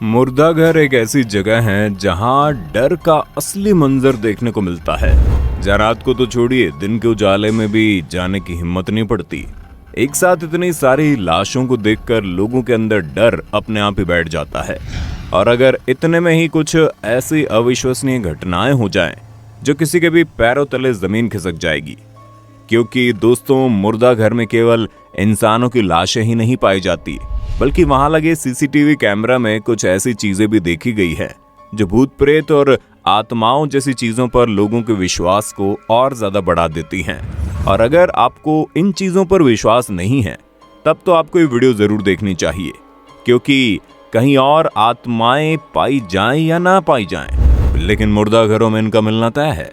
मुर्दा घर एक ऐसी जगह है जहां डर का असली मंजर देखने को मिलता है। जहाँ रात को तो छोड़िए, दिन के उजाले में भी जाने की हिम्मत नहीं पड़ती। एक साथ इतनी सारी लाशों को देखकर लोगों के अंदर डर अपने आप ही बैठ जाता है। और अगर इतने में ही कुछ ऐसी अविश्वसनीय घटनाएं हो जाएं, जो किसी के भी पैरों तले जमीन खिसक जाएगी। क्योंकि दोस्तों, मुर्दा घर में केवल इंसानों की लाशें ही नहीं पाई जाती, बल्कि वहां लगे सीसीटीवी कैमरा में कुछ ऐसी चीजें भी देखी गई है जो भूत प्रेत और आत्माओं जैसी चीजों पर लोगों के विश्वास को और ज्यादा बढ़ा देती हैं। और अगर आपको इन चीजों पर विश्वास नहीं है, तब तो आपको ये वीडियो जरूर देखनी चाहिए, क्योंकि कहीं और आत्माएं पाई जाएं या ना पाई जाएं, लेकिन मुर्दा घरों में इनका मिलना तय है।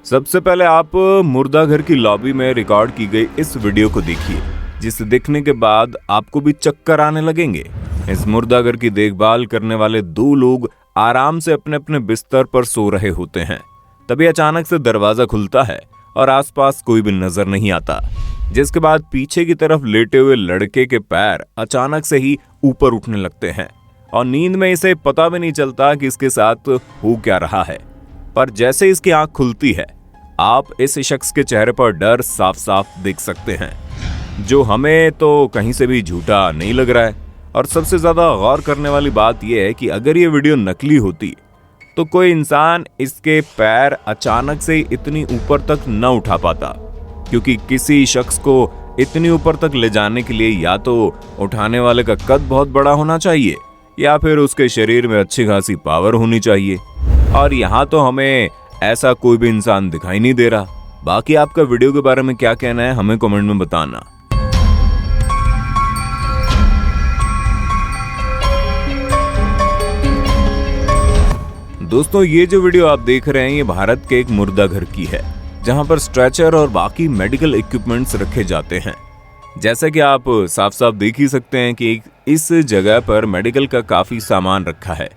सबसे पहले आप मुर्दा घर की लॉबी में रिकॉर्ड की गई इस वीडियो को देखिए, जिसे देखने के बाद आपको भी चक्कर आने लगेंगे। इस मुर्दा घर की देखभाल करने वाले दो लोग आराम से अपने अपने बिस्तर पर सो रहे होते हैं। तभी अचानक से दरवाजा खुलता है और आसपास कोई भी नजर नहीं आता, जिसके बाद पीछे की तरफ लेटे हुए लड़के के पैर अचानक से ही ऊपर उठने लगते हैं और नींद में इसे पता भी नहीं चलता कि इसके साथ हो क्या रहा है। पर जैसे इसकी आंख खुलती है, आप इस शख्स के चेहरे पर डर साफ साफ देख सकते हैं, जो हमें तो कहीं से भी झूठा नहीं लग रहा है। और सबसे ज्यादा गौर करने वाली बात यह है कि अगर ये वीडियो नकली होती तो कोई इंसान इसके पैर अचानक से इतनी ऊपर तक न उठा पाता, क्योंकि किसी शख्स को इतनी ऊपर तक ले जाने के लिए या तो उठाने वाले का कद बहुत बड़ा होना चाहिए या फिर उसके शरीर में अच्छी खासी पावर होनी चाहिए। और यहाँ तो हमें ऐसा कोई भी इंसान दिखाई नहीं दे रहा। बाकी आपका वीडियो के बारे में क्या कहना है, हमें कमेंट में बताना। दोस्तों, ये जो वीडियो आप देख रहे हैं, ये भारत के एक मुर्दा घर की है, जहां पर स्ट्रेचर और बाकी मेडिकल इक्विपमेंट्स रखे जाते हैं। जैसा कि आप साफ साफ देख ही सकते हैं कि इस जगह पर मेडिकल का काफी सामान रखा है।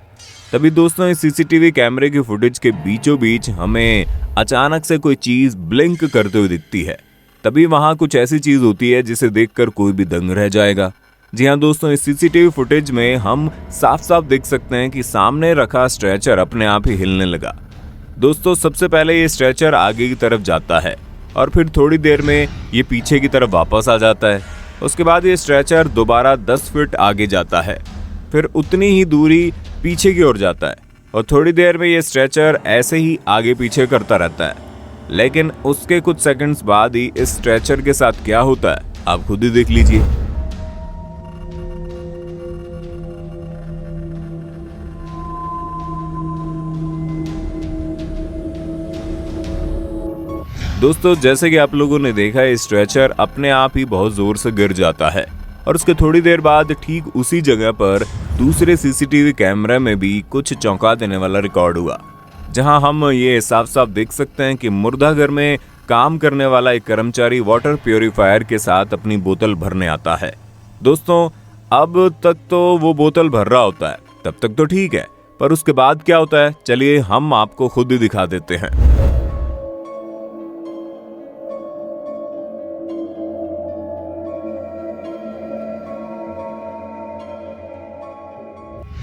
तभी दोस्तों, इस सीसीटीवी कैमरे की फुटेज के बीचों बीच हमें अचानक से कोई चीज ब्लिंक करते हुए दिखती है। तभी वहां कुछ ऐसी चीज होती है जिसे देखकर कोई भी दंग रह जाएगा। जी हाँ दोस्तों, इस सीसीटीवी फुटेज में हम साफ साफ देख सकते हैं कि सामने रखा स्ट्रेचर अपने आप ही हिलने लगा। दोस्तों, सबसे पहले ये स्ट्रेचर आगे की तरफ जाता है और फिर थोड़ी देर में ये पीछे की तरफ वापस आ जाता है। उसके बाद ये स्ट्रेचर दोबारा 10 फीट आगे जाता है, फिर उतनी ही दूरी पीछे की ओर जाता है और थोड़ी देर में ये स्ट्रेचर ऐसे ही आगे पीछे करता रहता है। लेकिन उसके कुछ सेकंड्स बाद ही इस स्ट्रेचर के साथ क्या होता है, आप खुद ही देख लीजिए। दोस्तों, जैसे कि आप लोगों ने देखा, इस स्ट्रेचर अपने आप ही बहुत जोर से गिर जाता है और उसके थोड़ी देर बाद ठीक उसी जगह पर दूसरे सीसीटीवी कैमरे में भी कुछ चौंका देने वाला रिकॉर्ड हुआ, जहां हम ये साफ साफ देख सकते हैं कि मुर्दा घर में काम करने वाला एक कर्मचारी वाटर प्योरीफायर के साथ अपनी बोतल भरने आता है। दोस्तों, अब तक तो वो बोतल भर रहा होता है, तब तक तो ठीक है, पर उसके बाद क्या होता है, चलिए हम आपको खुद ही दिखा देते हैं।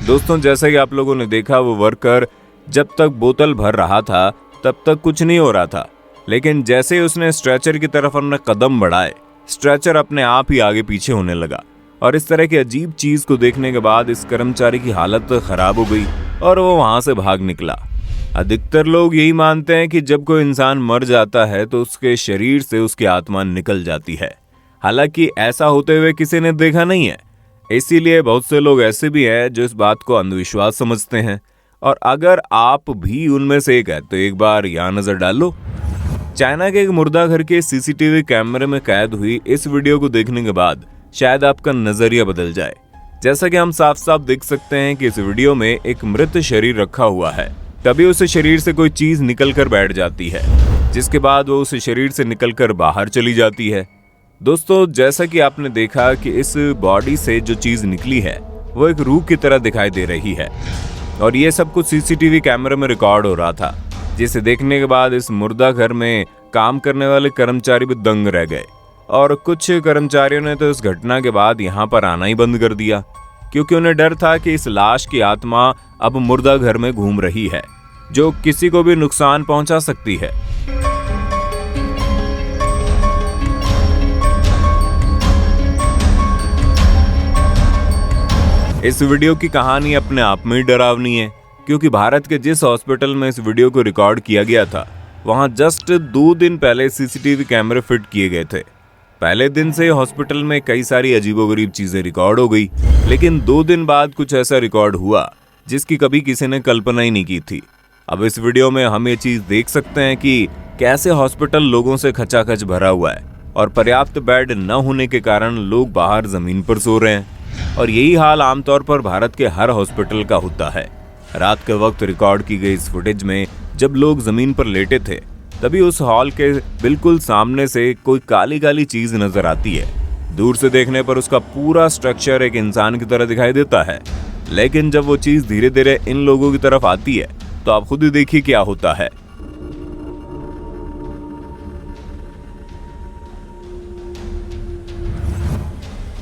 दोस्तों, जैसा कि आप लोगों ने देखा, वो वर्कर जब तक बोतल भर रहा था तब तक कुछ नहीं हो रहा था, लेकिन जैसे ही उसने स्ट्रेचर की तरफ अपने कदम बढ़ाए, स्ट्रेचर अपने आप ही आगे पीछे होने लगा। और इस तरह की अजीब चीज को देखने के बाद इस कर्मचारी की हालत खराब हो गई और वो वहां से भाग निकला। अधिकतर लोग यही मानते हैं कि जब कोई इंसान मर जाता है तो उसके शरीर से उसकी आत्मा निकल जाती है। हालांकि ऐसा होते हुए किसी ने देखा नहीं है, इसीलिए बहुत से लोग ऐसे भी हैं जो इस बात को अंधविश्वास समझते हैं। और अगर आप भी उनमें से एक है तो एक बार यहाँ नजर डालो। चाइना के एक मुर्दा घर के सीसीटीवी कैमरे में कैद हुई इस वीडियो को देखने के बाद शायद आपका नजरिया बदल जाए। जैसा कि हम साफ साफ देख सकते हैं कि इस वीडियो में एक मृत शरीर रखा हुआ है, तभी उस शरीर से कोई चीज निकल कर बैठ जाती है, जिसके बाद वो उस शरीर से निकलकर बाहर चली जाती है। दोस्तों, जैसा कि आपने देखा कि इस बॉडी से जो चीज निकली है वो एक रूह की तरह दिखाई दे रही है और ये सब कुछ सीसीटीवी कैमरे में रिकॉर्ड हो रहा था, जिसे देखने के बाद इस मुर्दा घर में काम करने वाले कर्मचारी भी दंग रह गए और कुछ कर्मचारियों ने तो इस घटना के बाद यहाँ पर आना ही बंद कर दिया, क्योंकि उन्हें डर था कि इस लाश की आत्मा अब मुर्दा घर में घूम रही है, जो किसी को भी नुकसान पहुंचा सकती है। इस वीडियो की कहानी अपने आप में ही डरावनी है, क्योंकि भारत के जिस हॉस्पिटल में इस वीडियो को रिकॉर्ड किया गया था, वहां जस्ट 2 दिन पहले सीसीटीवी कैमरे फिट किए गए थे। पहले दिन से हॉस्पिटल में कई सारी अजीबोगरीब चीजें रिकॉर्ड हो गई, लेकिन 2 दिन बाद कुछ ऐसा रिकॉर्ड हुआ जिसकी कभी किसी ने कल्पना ही नहीं की थी। अब इस वीडियो में हम ये चीज देख सकते हैं कि कैसे हॉस्पिटल लोगों से खचाखच भरा हुआ है और पर्याप्त बेड न होने के कारण लोग बाहर जमीन पर सो रहे हैं। और यही हाल आमतौर पर भारत के हर हॉस्पिटल का होता है। रात के वक्त रिकॉर्ड की गई इस फुटेज में जब लोग जमीन पर लेटे थे, तभी उस हॉल के बिल्कुल सामने से कोई काली काली चीज नजर आती है। दूर से देखने पर उसका पूरा स्ट्रक्चर एक इंसान की तरह दिखाई देता है, लेकिन जब वो चीज धीरे धीरे इन लोगों की तरफ आती है तो आप खुद ही देखिए क्या होता है।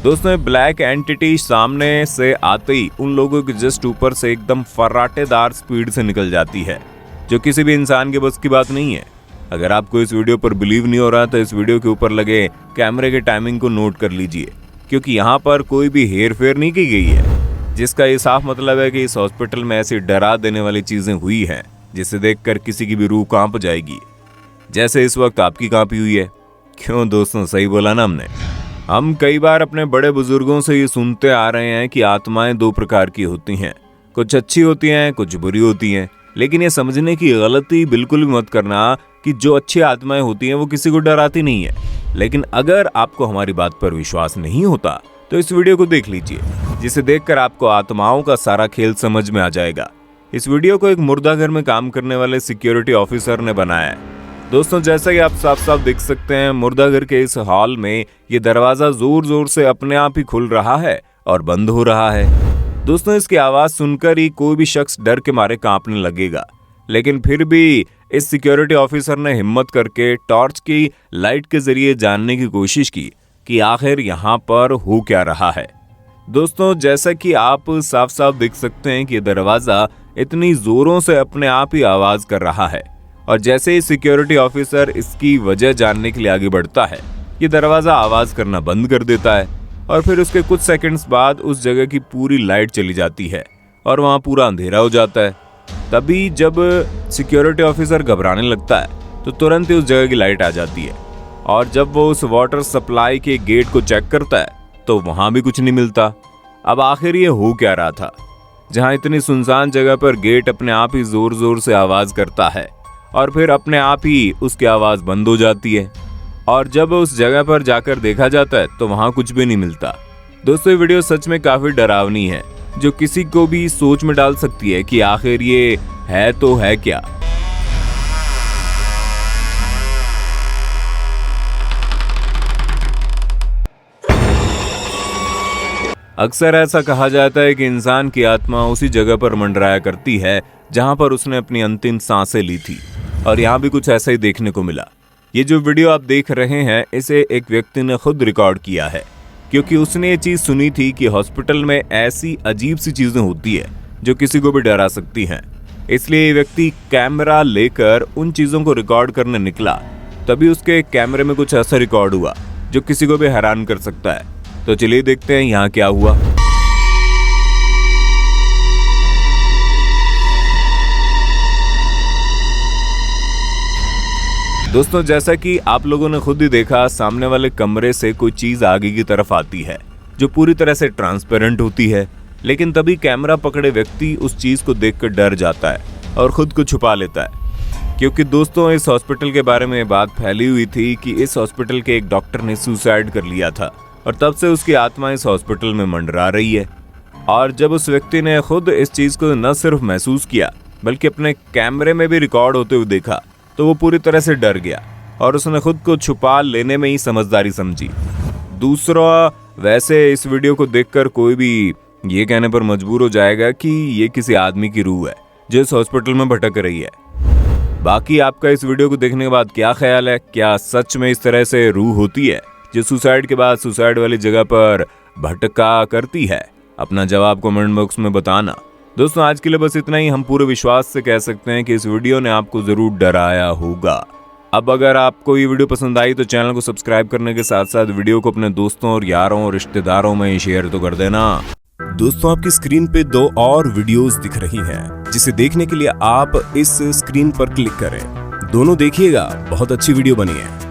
दोस्तों, ब्लैक एंटिटी सामने से आते ही उन लोगों के जस्ट ऊपर से एकदम फर्राटेदार स्पीड से निकल जाती है, जो किसी भी इंसान के बस की बात नहीं है। अगर आपको इस वीडियो पर बिलीव नहीं हो रहा तो इस वीडियो के ऊपर लगे कैमरे के टाइमिंग को नोट कर लीजिए, क्योंकि यहाँ पर कोई भी हेर फेर नहीं की गई है, जिसका ये साफ मतलब है कि इस हॉस्पिटल में ऐसी डरा देने वाली चीजें हुई हैं जिसे देखकर किसी की भी रूह कांप जाएगी, जैसे इस वक्त आपकी कांपी हुई है। क्यों दोस्तों, सही बोला ना हमने। हम कई बार अपने बड़े बुजुर्गों से ये सुनते आ रहे हैं कि आत्माएं 2 प्रकार की होती हैं, कुछ अच्छी होती हैं, कुछ बुरी होती हैं। लेकिन ये समझने की गलती बिल्कुल भी मत करना कि जो अच्छी आत्माएं होती हैं वो किसी को डराती नहीं है। लेकिन अगर आपको हमारी बात पर विश्वास नहीं होता तो इस वीडियो को देख लीजिए, जिसे देखकर आपको आत्माओं का सारा खेल समझ में आ जाएगा। इस वीडियो को एक मुर्दा घर में काम करने वाले सिक्योरिटी ऑफिसर ने बनाया है। दोस्तों, जैसा कि आप साफ साफ देख सकते हैं, मुर्दा घर के इस हॉल में ये दरवाजा जोर जोर से अपने आप ही खुल रहा है और बंद हो रहा है। दोस्तों, इसकी आवाज सुनकर ही कोई भी शख्स डर के मारे कांपने लगेगा, लेकिन फिर भी इस सिक्योरिटी ऑफिसर ने हिम्मत करके टॉर्च की लाइट के जरिए जानने की कोशिश की कि आखिर यहाँ पर हो क्या रहा है। दोस्तों, जैसा कि आप साफ साफ देख सकते हैं कि ये दरवाजा इतनी जोरों से अपने आप ही आवाज कर रहा है, और जैसे ही सिक्योरिटी ऑफिसर इसकी वजह जानने के लिए आगे बढ़ता है, ये दरवाजा आवाज करना बंद कर देता है, और फिर उसके कुछ सेकंड्स बाद उस जगह की पूरी लाइट चली जाती है और वहां पूरा अंधेरा हो जाता है। तभी जब सिक्योरिटी ऑफिसर घबराने लगता है तो तुरंत ही उस जगह की लाइट आ जाती है, और जब वो उस वाटर सप्लाई के गेट को चेक करता है तो वहां भी कुछ नहीं मिलता। अब आखिर ये हो क्या रहा था, जहां इतनी सुनसान जगह पर गेट अपने आप ही जोर जोर से आवाज करता है और फिर अपने आप ही उसकी आवाज बंद हो जाती है, और जब उस जगह पर जाकर देखा जाता है तो वहां कुछ भी नहीं मिलता। दोस्तों, ये वीडियो सच में काफी डरावनी है, जो किसी को भी सोच में डाल सकती है कि आखिर ये है तो है क्या। अक्सर ऐसा कहा जाता है कि इंसान की आत्मा उसी जगह पर मंडराया करती है जहां पर उसने अपनी अंतिम सांसें ली थी, और यहाँ भी कुछ ऐसा ही देखने को मिला। ये जो वीडियो आप देख रहे हैं, इसे एक व्यक्ति ने खुद रिकॉर्ड किया है, क्योंकि उसने ये चीज सुनी थी कि हॉस्पिटल में ऐसी अजीब सी चीजें होती है जो किसी को भी डरा सकती हैं। इसलिए ये व्यक्ति कैमरा लेकर उन चीजों को रिकॉर्ड करने निकला। तभी उसके कैमरे में कुछ ऐसा रिकॉर्ड हुआ जो किसी को भी हैरान कर सकता है। तो चलिए देखते हैं यहाँ क्या हुआ। दोस्तों, जैसा कि आप लोगों ने खुद ही देखा, सामने वाले कमरे से कोई चीज आगे की तरफ आती है जो पूरी तरह से ट्रांसपेरेंट होती है, लेकिन तभी कैमरा पकड़े व्यक्ति उस चीज को देखकर डर जाता है और खुद को छुपा लेता है। क्योंकि दोस्तों, इस हॉस्पिटल के बारे में बात फैली हुई थी कि इस हॉस्पिटल के एक डॉक्टर ने सुसाइड कर लिया था, और तब से उसकी आत्मा इस हॉस्पिटल में मंडरा रही है। और जब उस व्यक्ति ने खुद इस चीज को न सिर्फ महसूस किया बल्कि अपने कैमरे में भी रिकॉर्ड होते हुए देखा, तो वो पूरी तरह से डर गया और उसने खुद को छुपा लेने में ही समझदारी समझी। दूसरा, वैसे इस वीडियो को देखकर कोई भी ये कहने पर मजबूर हो जाएगा कि ये किसी आदमी की रूह है जो इस हॉस्पिटल में भटक रही है। बाकी आपका इस वीडियो को देखने के बाद क्या ख्याल है? क्या सच में इस तरह से रूह होती है जो सुसाइड के बाद सुसाइड वाली जगह पर भटका करती है? अपना जवाब कमेंट बॉक्स में बताना। दोस्तों आज के लिए बस इतना ही। हम पूरे विश्वास से कह सकते हैं कि इस वीडियो ने आपको जरूर डराया होगा। अब अगर आपको ये वीडियो पसंद आई तो चैनल को सब्सक्राइब करने के साथ साथ वीडियो को अपने दोस्तों और यारों और रिश्तेदारों में शेयर तो कर देना। दोस्तों आपकी स्क्रीन पे 2 और वीडियोस दिख रही हैं, जिसे देखने के लिए आप इस स्क्रीन पर क्लिक करें। दोनों देखिएगा, बहुत अच्छी वीडियो बनी है।